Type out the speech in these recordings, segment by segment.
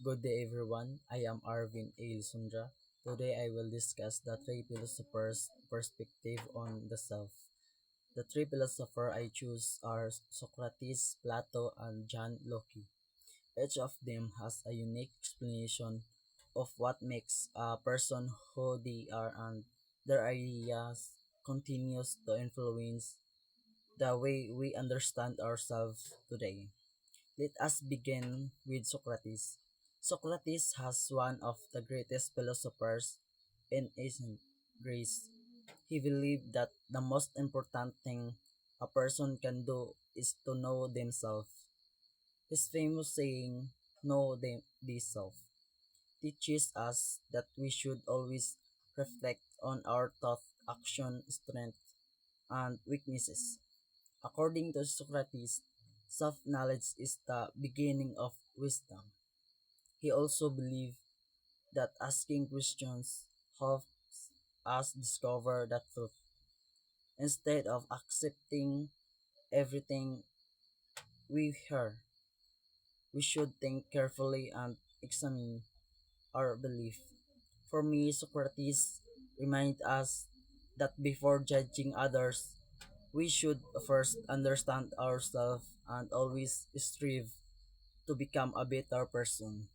Good day, everyone. I am Arvin A. Lisundra. Today, I will discuss the three philosophers' perspective on the self. The three philosophers I choose are Socrates, Plato, and John Locke. Each of them has a unique explanation of what makes a person who they are, and their ideas continues to influence the way we understand ourselves today. Let us begin with Socrates. Socrates has one of the greatest philosophers in ancient Greece. He believed that the most important thing a person can do is to know themselves. His famous saying, "Know thyself," teaches us that we should always reflect on our thought, action, strength, and weaknesses. According to Socrates, self-knowledge is the beginning of wisdom. He also believed that asking questions helps us discover the truth. Instead of accepting everything we hear, we should think carefully and examine our belief. For me, Socrates reminds us that before judging others, we should first understand ourselves and always strive to become a better person.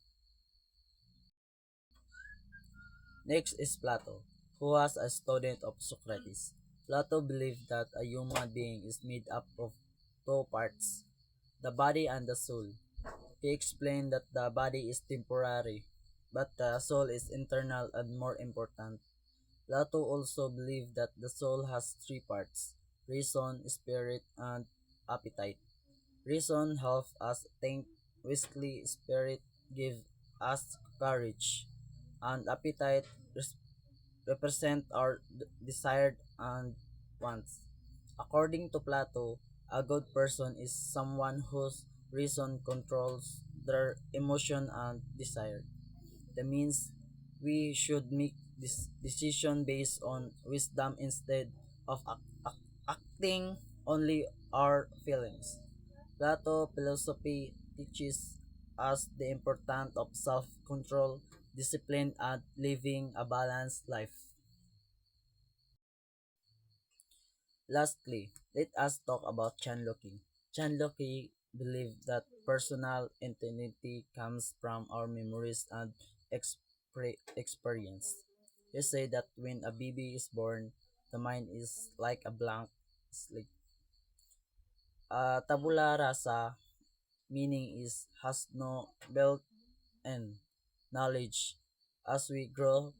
Next is Plato, who was a student of Socrates. Plato believed that a human being is made up of two parts, the body and the soul. He explained that the body is temporary, but the soul is internal and more important. Plato also believed that the soul has three parts: reason, spirit, and appetite. Reason helps us think wisely, spirit gives us courage, and appetite represent our desired and wants. According to Plato, a good person is someone whose reason controls their emotion and desire. That means we should make this decision based on wisdom instead of acting only our feelings. Plato philosophy teaches us the importance of self-control, discipline, and living a balanced life. Lastly, let us talk about Chan Locke. Chan Locke believed that personal identity comes from our memories and experience. He said that when a baby is born, the mind is like a blank slate. Tabula rasa meaning is has no built-in knowledge. As we grow,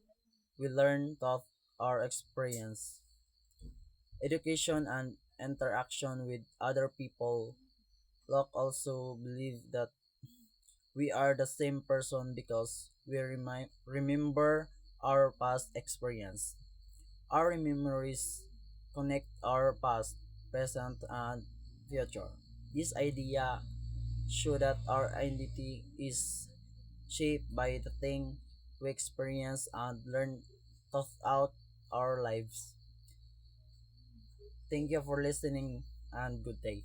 we learn through our experience, education, and interaction with other people. Locke also believed that we are the same person because we remember our past experience. Our memories connect our past, present, and future. This idea show that our identity is shaped by the thing we experience and learn throughout our lives. Thank you for listening and good day.